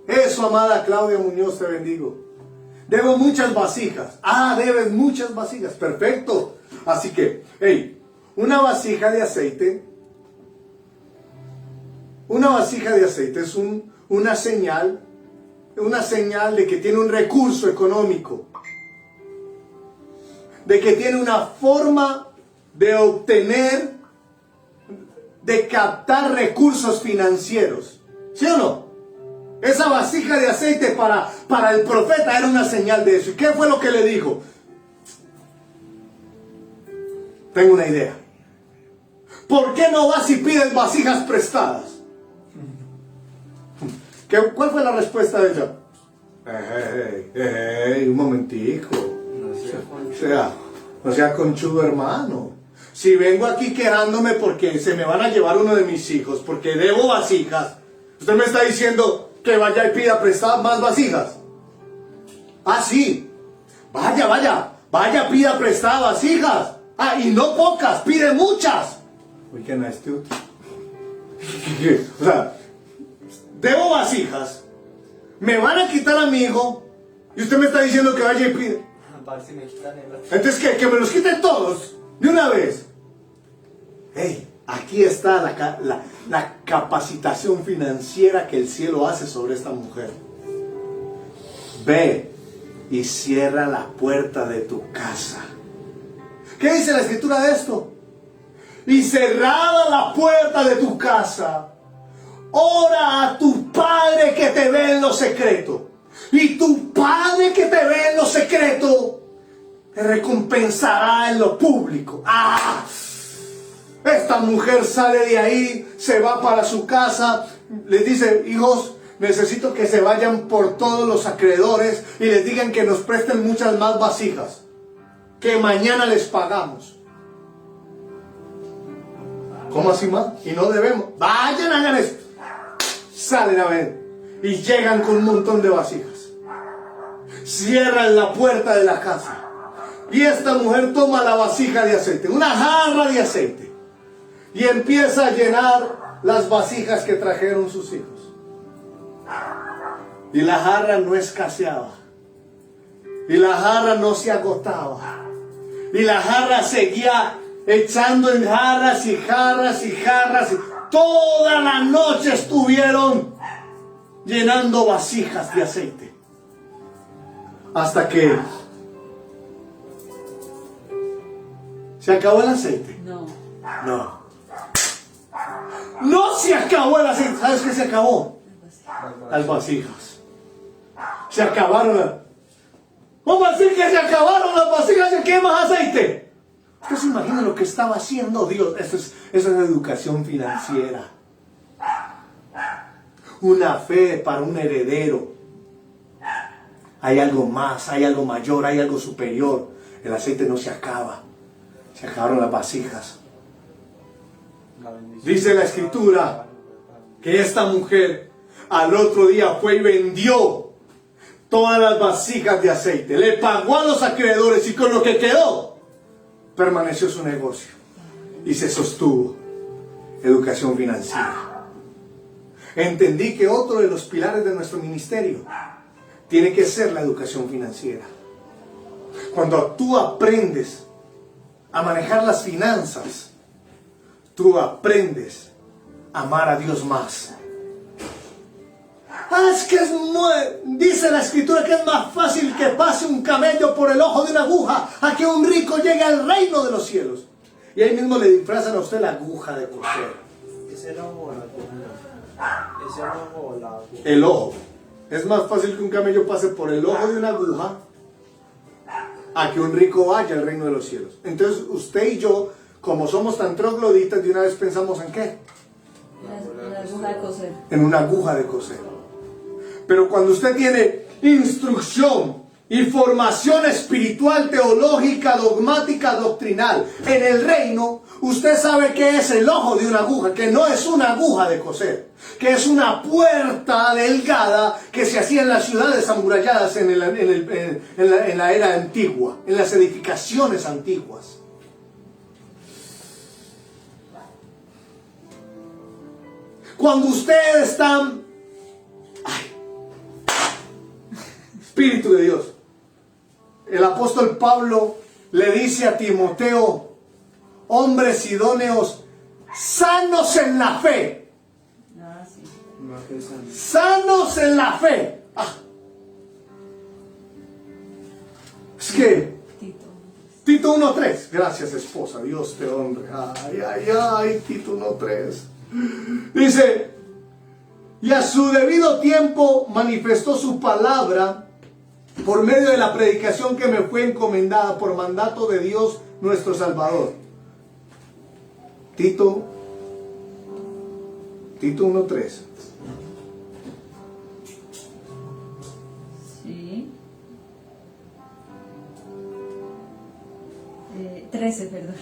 Eso, amada Claudia Muñoz, te bendigo. Debo muchas vasijas. Ah, debes muchas vasijas. Perfecto. Así que, hey, una vasija de aceite. Una vasija de aceite es una señal de que tiene un recurso económico. De que tiene una forma de obtener, de captar recursos financieros. ¿Sí o no? Esa vasija de aceite para el profeta era una señal de eso. ¿Y qué fue lo que le dijo? Tengo una idea. ¿Por qué no vas y pides vasijas prestadas? ¿Cuál fue la respuesta de ella? Un momentico. No sea conchudo, hermano. Si vengo aquí quejándome porque se me van a llevar uno de mis hijos, porque debo vasijas, usted me está diciendo que vaya y pida prestadas más vasijas. Ah, sí. Vaya, pida prestadas vasijas. Ah, y no pocas, pide muchas. Uy, qué nasty. O sea, debo vasijas, me van a quitar a mi hijo, y usted me está diciendo que vaya y pide. Entonces, que me los quiten todos, de una vez. Hey, aquí está la capacitación financiera que el cielo hace sobre esta mujer. Ve y cierra la puerta de tu casa. ¿Qué dice la escritura de esto? Y cerrada la puerta de tu casa, ora a tu Padre que te ve en lo secreto. Y tu Padre que te ve en lo secreto te recompensará en lo público. ¡Ah! Esta mujer sale de ahí, se va para su casa, les dice: hijos, necesito que se vayan por todos los acreedores y les digan que nos presten muchas más vasijas, que mañana les pagamos. ¿Cómo así más? Y no debemos. Vayan, hagan esto. Salen a ver y llegan con un montón de vasijas. Cierran la puerta de la casa y esta mujer toma la vasija de aceite, una jarra de aceite, y empieza a llenar las vasijas que trajeron sus hijos. Y la jarra no escaseaba, y la jarra no se agotaba, y la jarra seguía echando en jarras y jarras y jarras. Toda la noche estuvieron llenando vasijas de aceite. Hasta que se acabó el aceite. No se acabó el aceite. ¿Sabes qué se acabó? Las vasijas. Se acabaron. ¿Cómo así que se acabaron las vasijas? ¿De qué más aceite? ¿Usted se imagina lo que estaba haciendo Dios? Eso es educación financiera. Una fe para un heredero. Hay algo más, hay algo mayor, hay algo superior. El aceite no se acaba. Se acabaron las vasijas. Dice la escritura que esta mujer al otro día fue y vendió todas las vasijas de aceite. Le pagó a los acreedores y con lo que quedó permaneció su negocio y se sostuvo. Educación financiera. Entendí que otro de los pilares de nuestro ministerio tiene que ser la educación financiera. Cuando tú aprendes a manejar las finanzas, tú aprendes a amar a Dios más. Es que dice la escritura que es más fácil que pase un camello por el ojo de una aguja a que un rico llegue al reino de los cielos. Y ahí mismo le disfrazan a usted la aguja de coser. El ojo. Es más fácil que un camello pase por el ojo de una aguja a que un rico vaya al reino de los cielos. Entonces usted y yo, como somos tan trogloditas, de una vez pensamos ¿en qué? Una aguja de coser. En una aguja de coser. Pero cuando usted tiene instrucción y formación espiritual, teológica, dogmática, doctrinal en el reino, usted sabe que es el ojo de una aguja, que no es una aguja de coser, que es una puerta delgada que se hacía en las ciudades amuralladas en la era antigua, en las edificaciones antiguas. Cuando ustedes están, Espíritu de Dios, el apóstol Pablo le dice a Timoteo, hombres idóneos, sanos en la fe. Ah, sí. Sanos en la fe. Es que Tito 1:3. Gracias, esposa. Dios te honre. Ay, ay, ay. Tito 1:3. Dice, y a su debido tiempo manifestó su palabra por medio de la predicación que me fue encomendada por mandato de Dios nuestro Salvador. Tito 1:3. Sí. 13, perdón.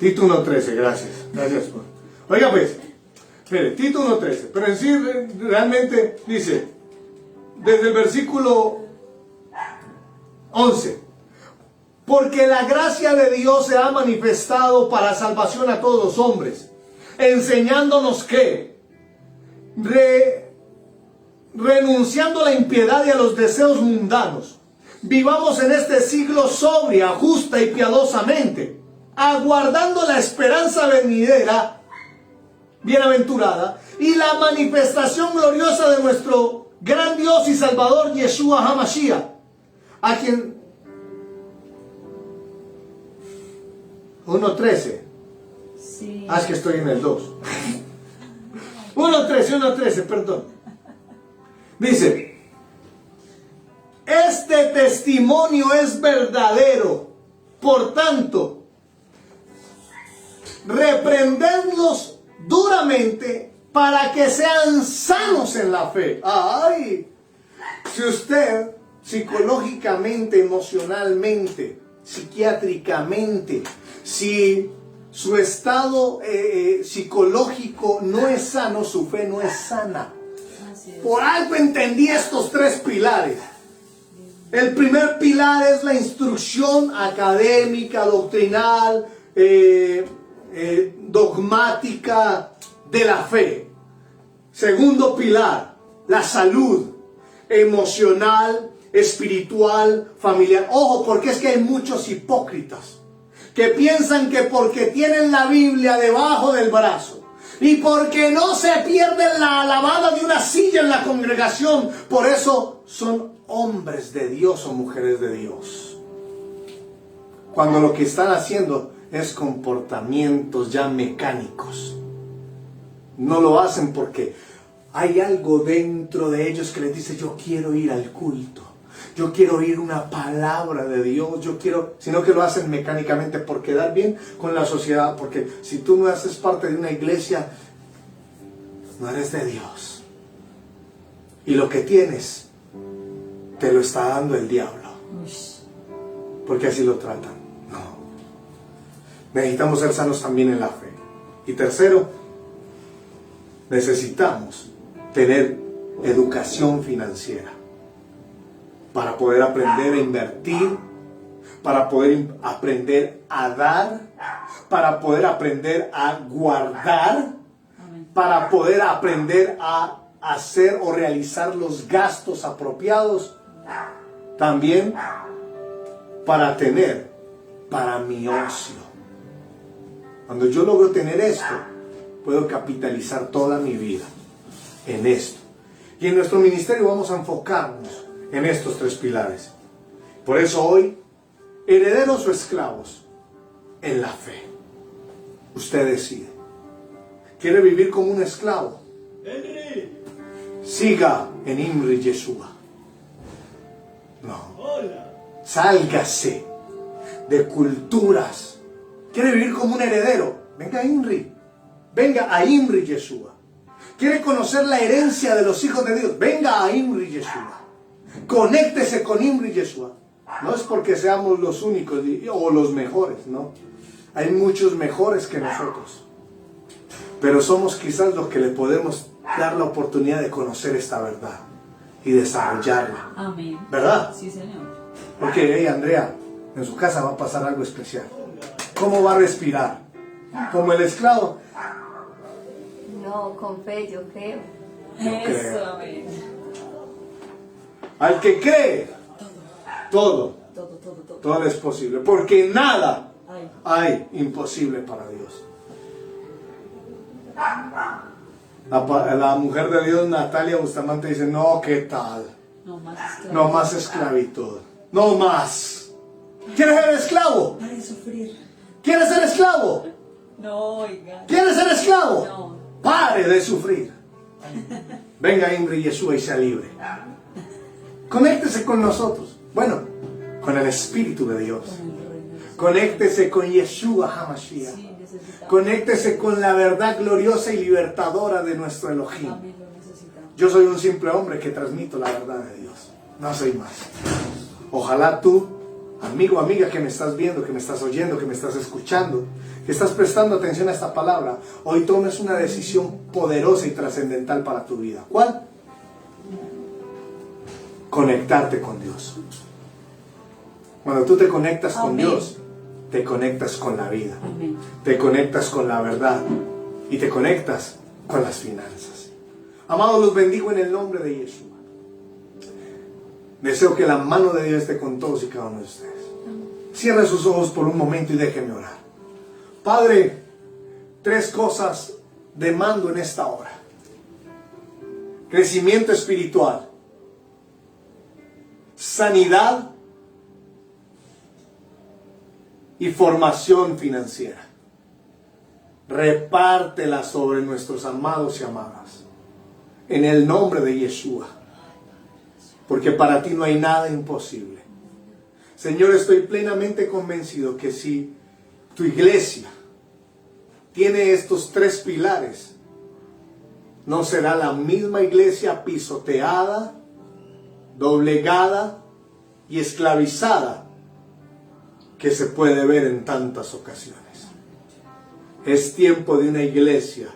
Tito 1:13, gracias. Gracias. Oiga pues, mire, Tito 1:13, pero en sí realmente dice, desde el versículo 11, porque la gracia de Dios se ha manifestado para salvación a todos los hombres, enseñándonos que, renunciando a la impiedad y a los deseos mundanos, vivamos en este siglo sobria, justa y piadosamente, aguardando la esperanza venidera, bienaventurada, y la manifestación gloriosa de nuestro gran Dios y Salvador Yeshua HaMashiach, a quien 1:13. Sí. Es que estoy en el 2. 1:13, perdón. Dice, este testimonio es verdadero, por tanto, reprendedlos duramente para que sean sanos en la fe. Ay, si usted psicológicamente, emocionalmente, psiquiátricamente, si su estado psicológico no es sano, su fe no es sana. Así es. Por algo entendí estos 3 pilares. El primer pilar es la instrucción académica, doctrinal, dogmática de la fe. Segundo pilar, la salud emocional, espiritual, familiar. Ojo, porque es que hay muchos hipócritas que piensan que porque tienen la Biblia debajo del brazo y porque no se pierden la alabada de una silla en la congregación, por eso son hombres de Dios o mujeres de Dios, cuando lo que están haciendo es comportamientos ya mecánicos. No lo hacen porque hay algo dentro de ellos que les dice, yo quiero ir al culto, yo quiero oír una palabra de Dios, yo quiero, sino que lo hacen mecánicamente por quedar bien con la sociedad, porque si tú no haces parte de una iglesia, no eres de Dios. Y lo que tienes, te lo está dando el diablo. Porque así lo tratan. No. Necesitamos ser sanos también en la fe. Y tercero, necesitamos tener educación financiera para poder aprender a invertir, para poder aprender a dar, para poder aprender a guardar, para poder aprender a hacer o realizar los gastos apropiados, también para tener para mi ocio. Cuando yo logro tener esto, puedo capitalizar toda mi vida en esto. Y en nuestro ministerio vamos a enfocarnos en estos 3 pilares. Por eso hoy, herederos o esclavos, en la fe. Usted decide. ¿Quiere vivir como un esclavo? Siga en Imri Yeshua. No. Sálgase de culturas. ¿Quiere vivir como un heredero? Venga a Imri. Venga a Imri Yeshua. ¿Quiere conocer la herencia de los hijos de Dios? Venga a Imri Yeshua. Conéctese con Imri Yeshua. No es porque seamos los únicos o los mejores, no. Hay muchos mejores que nosotros. Pero somos quizás los que le podemos dar la oportunidad de conocer esta verdad y desarrollarla. Amén. ¿Verdad? Sí, Señor. Porque, hey, Andrea, en su casa va a pasar algo especial. ¿Cómo va a respirar? Como el esclavo. No, con fe yo creo. Eso, amén. Al que cree, todo Todo. es posible. Porque nada Ay, hay imposible para Dios. La mujer de Dios, Natalia Bustamante, dice, no, ¿qué tal? no más esclavo. No más esclavitud. No más. ¿Quieres ser esclavo? Para de sufrir. ¿Quieres ser esclavo? No, oiga. ¿Quieres ser esclavo? No. Pare de sufrir. Venga, Imri Yeshua, y sea libre. Conéctese con nosotros. Bueno, con el Espíritu de Dios. Con el reino. Conéctese con Yeshua HaMashiach. Sí, necesitamos. Conéctese con la verdad gloriosa y libertadora de nuestro Elohim. Amén, lo necesitamos. Yo soy un simple hombre que transmito la verdad de Dios. No soy más. Ojalá tú, amigo, amiga, que me estás viendo, que me estás oyendo, que me estás escuchando, que estás prestando atención a esta palabra, hoy tomes una decisión poderosa y trascendental para tu vida. ¿Cuál? Conectarte con Dios. Cuando tú te conectas con Amén. Dios, te conectas con la vida, Amén. te conectas con la verdad y te conectas con las finanzas. Amados, los bendigo en el nombre de Yeshua. Deseo que la mano de Dios esté con todos y cada uno de ustedes. Cierre sus ojos por un momento y déjeme orar. Padre, 3 cosas demando en esta hora. Crecimiento espiritual, sanidad y formación financiera. Repártela sobre nuestros amados y amadas. En el nombre de Yeshua. Porque para ti no hay nada imposible. Señor, estoy plenamente convencido que si tu iglesia tiene estos 3 pilares, no será la misma iglesia pisoteada, doblegada y esclavizada que se puede ver en tantas ocasiones. Es tiempo de una iglesia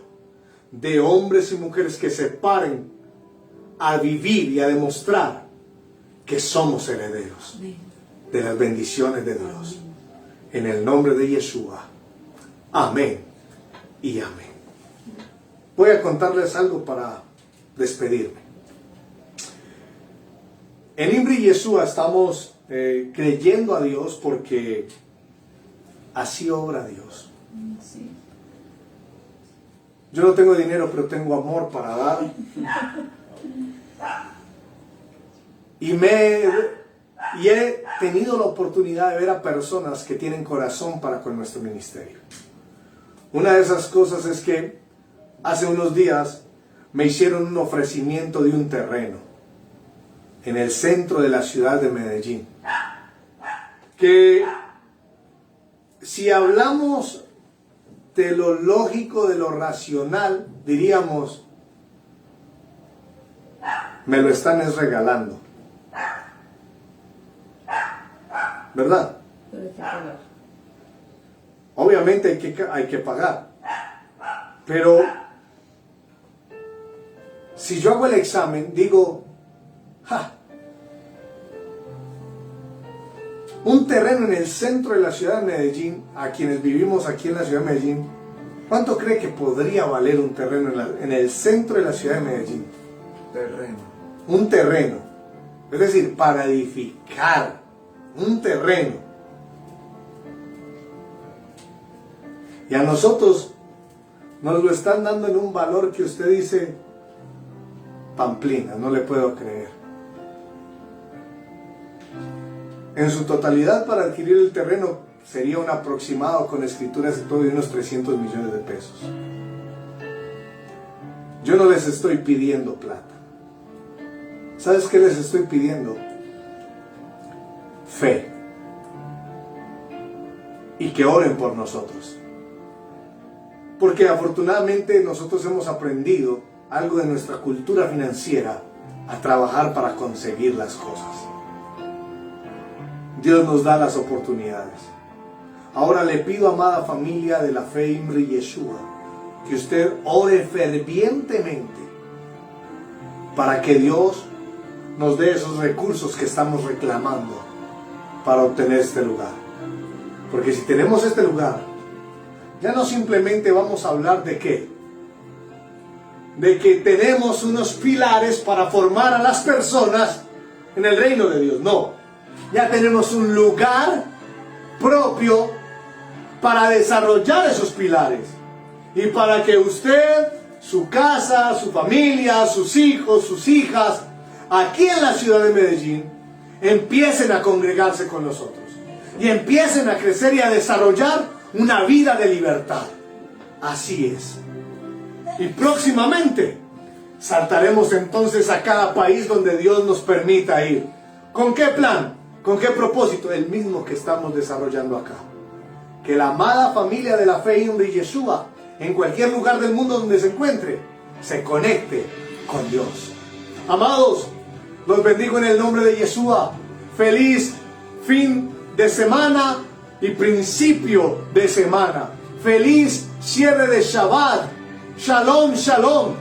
de hombres y mujeres que se paren a vivir y a demostrar que somos herederos Amén. de las bendiciones de Dios. En el nombre de Yeshua. Amén y amén. Voy a contarles algo para despedirme. En Imri Yeshua estamos creyendo a Dios porque así obra Dios. Sí. Yo no tengo dinero, pero tengo amor para dar. Y he tenido la oportunidad de ver a personas que tienen corazón para con nuestro ministerio. Una de esas cosas es que hace unos días me hicieron un ofrecimiento de un terreno en el centro de la ciudad de Medellín. Que si hablamos de lo lógico, de lo racional, diríamos, me lo están regalando. ¿Verdad? Pero hay que pagar. Obviamente hay que pagar. Pero si yo hago el examen, digo, un terreno en el centro de la ciudad de Medellín, a quienes vivimos aquí en la ciudad de Medellín, ¿cuánto cree que podría valer un terreno en el centro de la ciudad de Medellín? Terreno. Un terreno. Es decir, para edificar un terreno. Y a nosotros nos lo están dando en un valor que usted dice, pamplina, no le puedo creer. En su totalidad, para adquirir el terreno sería un aproximado, con escrituras y todo, de unos 300 millones de pesos. Yo no les estoy pidiendo plata. ¿Sabes qué les estoy pidiendo? Fe. Y que oren por nosotros. Porque afortunadamente nosotros hemos aprendido algo de nuestra cultura financiera a trabajar para conseguir las cosas. Dios nos da las oportunidades. Ahora le pido, amada familia de la fe Imri Yeshua, que usted ore fervientemente para que Dios nos dé esos recursos que estamos reclamando para obtener este lugar. Porque si tenemos este lugar, ya no simplemente vamos a hablar de qué, de que tenemos unos pilares para formar a las personas en el reino de Dios. No, ya tenemos un lugar propio para desarrollar esos pilares y para que usted, su casa, su familia, sus hijos, sus hijas, aquí en la ciudad de Medellín, empiecen a congregarse con nosotros y empiecen a crecer y a desarrollar una vida de libertad. Así es. Y próximamente saltaremos entonces a cada país donde Dios nos permita ir. ¿Con qué plan? ¿Con qué propósito? El mismo que estamos desarrollando acá. Que la amada familia de la fe INRI Yeshua, en cualquier lugar del mundo donde se encuentre, se conecte con Dios. Amados, los bendigo en el nombre de Yeshua. Feliz fin de semana y principio de semana. Feliz cierre de Shabbat. Shalom, shalom.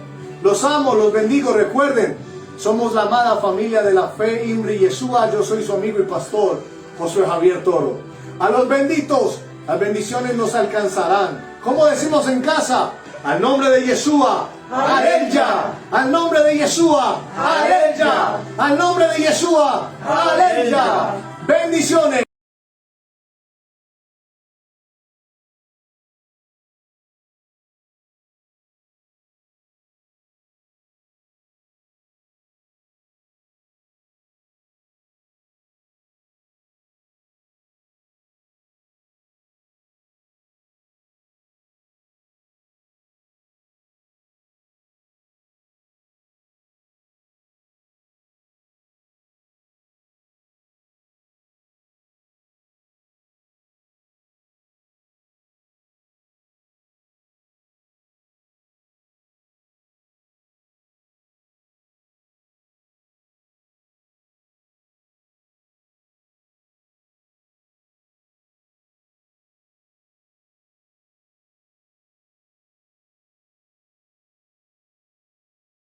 Los amo, los bendigo. Recuerden, somos la amada familia de la fe INRI Yeshua. Yo soy su amigo y pastor, Josué Javier Toro. A los benditos, las bendiciones nos alcanzarán. ¿Cómo decimos en casa? Al nombre de Yeshua, aleluya. Al nombre de Yeshua, aleluya. Al nombre de Yeshua, aleluya. Bendiciones.